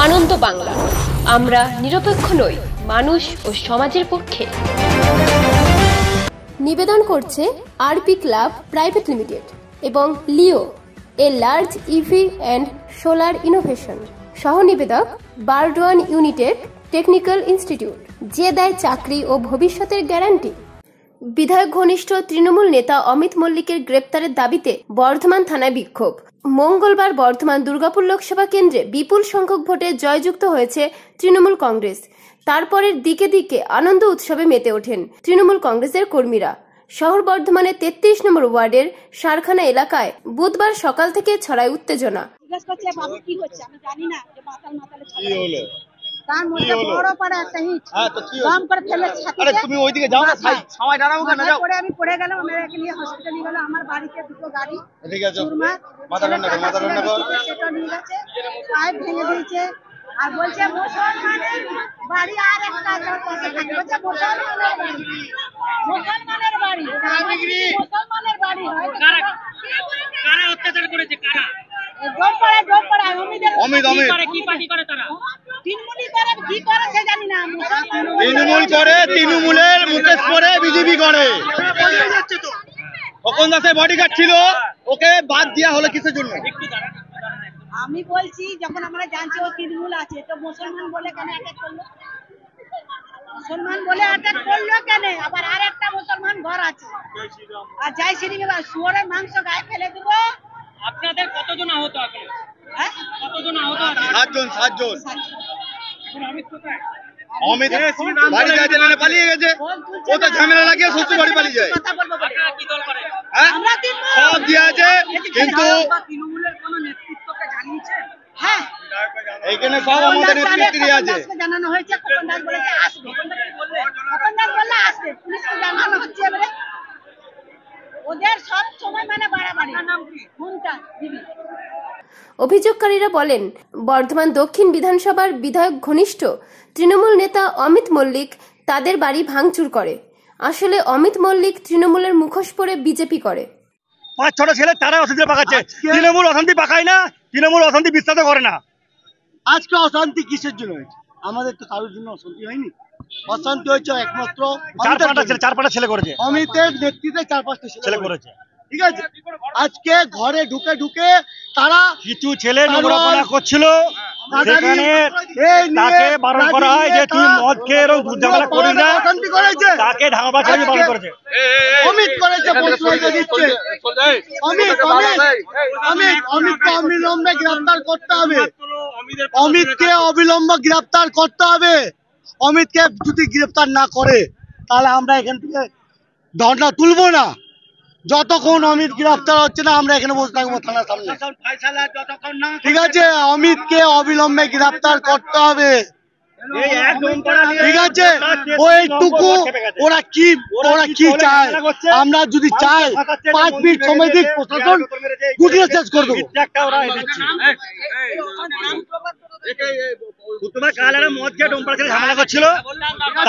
আনন্দ বাংলা, আমরা নিরপেক্ষ নই, মানুষ ও সমাজের পক্ষে। নিবেদন করছে আরপি ক্লাব প্রাইভেট লিমিটেড এবং Leo, a large EV and solar innovation. সহ নিবেদক বারডোয়ান ইউনিটেক টেকনিক্যাল ইনস্টিটিউট, যে দেয় চাকরি ও ভবিষ্যতের গ্যারান্টি। বিধায়ক ঘনিষ্ঠ তৃণমূল নেতা অমিত মল্লিকের গ্রেপ্তারের দাবিতে বর্ধমান থানায় বিক্ষোভ। মঙ্গলবার বর্ধমান দুর্গাপুর লোকসভা কেন্দ্রে বিপুল সংখ্যক ভোটে জয়যুক্ত হয়েছে তৃণমূল কংগ্রেস। তারপরের দিকে দিকে আনন্দ উৎসবে মেতে ওঠেন তৃণমূল কংগ্রেসের কর্মীরা। শহর বর্ধমানের 33 নম্বর ওয়ার্ডের সারখানা এলাকায় বুধবার সকাল থেকে ছড়ায় উত্তেজনা। তার মধ্যে বড় পাড়া একটা ইট বাম করে ফেলে ছাতিতে। আরে তুমি ওইদিকে যাও না, সময় দাঁড়াও কেন? যাও। পরে আমি পড়ে গেলাম, আমাকে নিয়ে হসপিটালে নিয়ে গেল। আমার বাড়িতে দুটো গাড়ি, ঠিক আছে, মাথা রান্না কর, সেটা নিয়ে গেছে, পাইপ ভেঙে দিয়েছে। আর বলছে মুসলমানের বাড়ি আর একটা পাশে থাকে, বলছে মুসলমানের বাড়ি, মুসলমানের বাড়ি হয়। কারা অত্যাচার করেছে? কারা? তৃণমূলের মুকেশ করে বিজেপি করে। খোকন দাসের বডিগার্ড ছিল, ওকে বাদ দেওয়া হলো কিসের জন্য? আমি বলছি যখন আমরা জানছি ও তৃণমূল আছে, তো মুসলমান বলে কেন অ্যাটাক করলো? মুসলমান বলে অ্যাটাক করলো কেন? আবার আর একটা মুসলমান ঘর আছে, আর জয় শ্রীরাম শুয়োরের মাংস গায়ে ফেলে দেবো। আপনাদের কতজন আহত আছে? হ্যাঁ, কতজন আহত আছে? 7 জন। অমিত বাড়ি যাইতে না পালিয়ে গেছে, ও তো ঝামেলা লাগিয়ে শ্বশুর বাড়ি পালিয়ে যায়। আপনারা কি দল করেন? আমরা তৃণমূল। সব দিয়ে আছে, কিন্তু তৃণমূলের কোন নেতৃত্বকে জানিয়েছেন? হ্যাঁ, এইখানে সব আমাদের নেতৃত্বে আছে। জানানো হয়েছে, খোকন দাস বলেছে আসবে। খোকন দাস বললে আসবে, পুলিশকে জানানো হচ্ছে। এবারে ওদের সব সময় মানে বাড়াবাড়ি। নাম কি? মুমতাজ বিবি। অভিযোগকারীরা বলেন, বর্ধমান দক্ষিণ বিধানসভার বিধায়ক ঘনিষ্ঠ তৃণমূল নেতা অমিত মল্লিক তাদের বাড়ি ভাঙচুর করে। আসলে অমিত মল্লিক তৃণমূলের মুখোশ পরে বিজেপি করে। 5-6টা ছেলে তারা অশান্তি পাকাচ্ছে। তৃণমূল অশান্তি পাকায় না, তৃণমূল অশান্তি বিশ্বাস করে না। আজকে অশান্তি কিসের জন্য হয়েছে? আমাদের তো কারোর জন্য অশান্তি হয়নি। অশান্তি হয়েছে একমাত্র 4-5টা ছেলে করেছে। অমিতের নেতৃত্বে 4-5টা ছেলে করেছে, ঠিক আছে। আজকে ঘরে ঢুকে ঢুকে তারা কিছু ছেলে নোংরাপনা করছিল, সেখানে তাকে বারণ করা হয় যে তুই মদ খেয়ে এরকম ঝামেলা করিস না, অশান্তি করেছে, তাকে ঢাকা ছেড়ে বারণ করেছে। অমিত করেছে, দিচ্ছে অমিতকে অবিলম্বে গ্রেফতার করতে হবে। অমিতকে অবিলম্বে গ্রেফতার করতে হবে। অমিতকে যদি গ্রেফতার না করে তাহলে আমরা এখান থেকে ধর্ণা তুলবো না। যতক্ষণ অমিত গ্রেফতার হচ্ছে না, আমরা এখানে বসে থাকবো থানার সামনে, ঠিক আছে। অমিতকে অবিলম্বে গ্রেফতার করতে হবে, ঠিক আছে। ওইটুকু ওরা কি চায়, আমরা যদি চাই 5 মিনিট সময় দিক, প্রশাসন গুটিয়ে শেষ করে দেবো।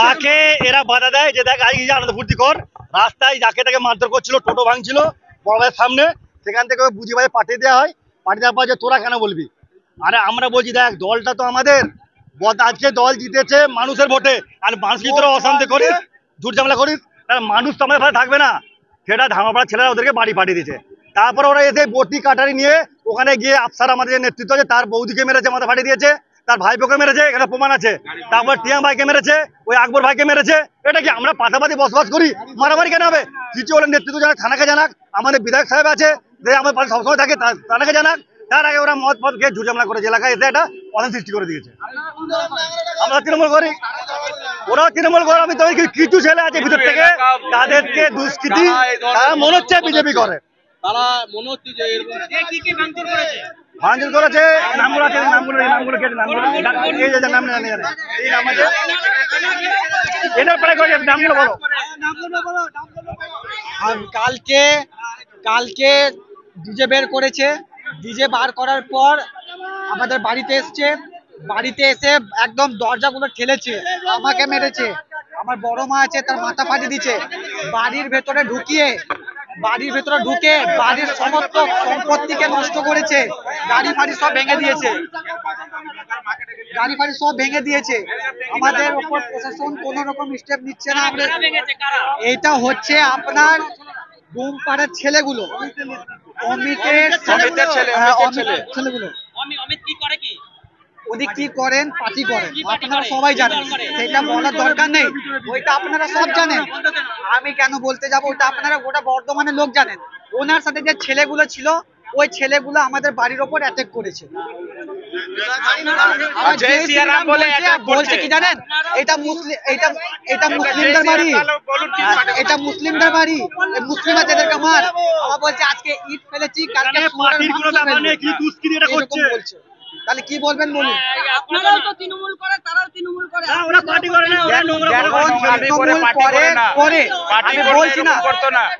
তাকে এরা বাধা দেয় যে দেখ আজকে আনন্দ ফুর্তি কর। রাস্তায় যাকে তাকে মারধর করছিল, টোটো ভাঙছিল বড় ভাইয়ের সামনে, সেখান থেকে বুঝি ভাই পাঠিয়ে দেওয়া হয়। পাঠিয়ে দেওয়ার পর যে তোরা কেন বলবি? আরে আমরা বলছি দেখ দলটা তো আমাদের, আজকে দল জিতেছে মানুষের ভোটে, আর মানুষ কি তোরা অশান্তি করিস, ঝুট ঝামেলা করিস, তাহলে মানুষ তো আমাদের ভালো থাকবে না। সেটা ধামাপাড়ার ছেলেরা ওদেরকে বাড়ি পাঠিয়ে দিয়েছে। তারপরে ওরা এসে বটি কাটারি নিয়ে ওখানে গিয়ে আফসার আমাদের যে নেতৃত্ব আছে তার বৌদিকে মেরেছে, মাথা ফাটিয়ে দিয়েছে, তার ভাইপোকে মেরেছে, এখানে প্রমাণ আছে। তারপর টিয়াম ভাইকে মেরেছে, ওই আকবর ভাইকে মেরেছে। এটা কি আমরা পাশাপাশি বসবাস করি? মারামারি কেন হবে? কিছু হলে নেতৃত্ব জানাক, থানাকে জানাক, আমাদের বিধায়ক সাহেব আছে যে আমার পাশে সবসময় থাকে, থানাকে জানাক। তার আগে ওরা মদ খেয়ে ঝুটঝামেলা করেছে, এলাকায় এসে এটা অশান্তি সৃষ্টি করে দিয়েছে। আমরা তৃণমূল করি, ওরাও তৃণমূল করে। আমি তো কিছু ছেলে আছে ভিতর থেকে, তাদেরকে দুষ্কৃতি তারা মনে হচ্ছে বিজেপি করে। তারা মনে হচ্ছে যে কি ভাঙচুর করেছে, নামগুলো আছে, নামগুলো বলো। কালকে ডিজে বের করেছে, ডিজে বার করার পর আমাদের বাড়িতে এসে একদম দরজাগুলো ঠেলেছে, আমাকে মেরেছে, আমার বড় মা আছে তার মাথা ফাটিয়ে দিচ্ছে। বাড়ির ভেতরে ঢুকে বাড়ির সমস্ত সম্পত্তিকে নষ্ট করেছে, গাড়ি ফাড়ি সব ভেঙে দিয়েছে। গাড়ি ফাড়ি সব ভেঙে দিয়েছে। আমাদের উপর প্রশাসন কোন রকম স্টেপ নিচ্ছে না। এটা হচ্ছে আপনার ডোমপাড়ার ছেলেগুলো, অমিতের ছেলেগুলো। অমিত কি করে কি? উনি কি করেন, পার্টি করেন, আপনারা সবাই জানেন, সেটা বলার দরকার নেই, ওইটা আপনারা সব জানেন। আমি কেন বলতে যাব, ওটা আপনারা গোটা বর্ধমানের লোক জানেন। ওনার সাথে যে ছেলেগুলো ছিল, ওই ছেলেগুলো আমাদের বাড়ির ওপর অ্যাটাক করেছে। বলছে কি জানেন, এটা মুসলিমদের বাড়ি, এটা মুসলিমদের বাড়ি, মুসলিম আছে এদেরকে মার। আমার বলছে আজকে ইট ফেলেছি, কালকে বলছে। তাহলে কি বলবেন বলুন? আপনারাও তো তৃণমূল করে, তারাও তৃণমূল করে। ওরা পার্টি করে না, ওরা নোংরা করে। আমি বলছি না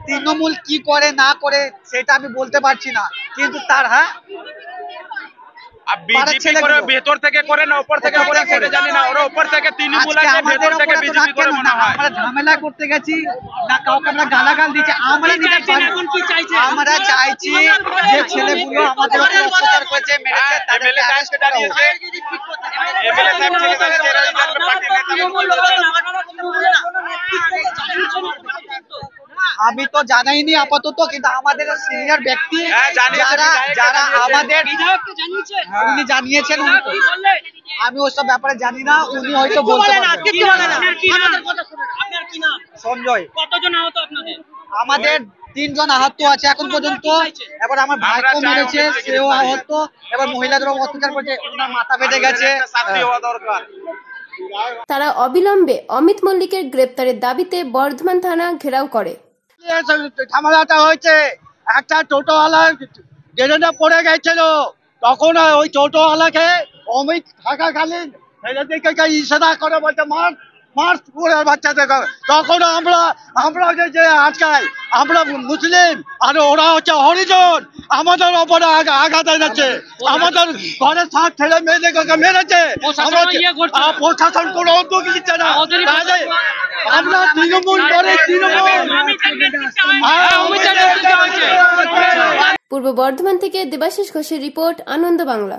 তৃণমূল কি করে না করে সেটা আমি বলতে পারছি না, কিন্তু তার ভেতর থেকে করে না উপর থেকে করে সেটা জানি না। ওরা উপর থেকে তৃণমূল আছে, ভেতর থেকে বিজেপি করে মনে হয়। আমরা ঝামেলা করতে গেছি না, কাউকে আমরা গালাগাল দিচ্ছি? আমরা আমরা চাইছি যে ছেলেগুলো আমাদের উপর অত্যাচার করেছে, মেরেছে, তাদেরকে অ্যারেস্ট করা হোক। এমএলএ সাহেব ছেলে আমি তো জানাইনি আপাতত, কিন্তু আমাদের সিনিয়র ব্যক্তি যারা আমাদের উনি জানিয়েছেন, আমি ওসব ব্যাপারে জানি না, উনি হয়তো বলতে পারবেন। সঞ্জয়। কতজন আহত আপনাদের? আমাদের 3 জন আহত আছে এখন পর্যন্ত। এবার আমার ভাইকে মেরেছে, সেও আহত। এবার মহিলাদেরও অত্যাচার করেছে, ওনার মাথা ফেটে গেছে। তারা অবিলম্বে অমিত মল্লিকের গ্রেপ্তারের দাবিতে বর্ধমান থানা ঘেরাও করে। ঝামেলাটা হয়েছে, একটা টোটোওয়ালা গ্রেনেডে পড়ে গেছিল, তখন ওই টোটোওয়ালাকে অমিত থাকাকালীন ইশারা করে বলছে মার মার পুরের বাচ্চাদের। তখন আমরা যে আটকাই, আমরা মুসলিম আর ওরা হচ্ছে হরিজন, আমাদের ওপরে আঘাত এনেছে, আমাদের ঘরের সাত ছেলে মেয়েদেরকে মেরেছে। প্রশাসন কোনো উদ্যোগ নিচ্ছে না। আমরা তৃণমূল করে পূর্ব বর্ধমান থেকে দেবাশিস ঘোষের রিপোর্ট, আনন্দ বাংলা।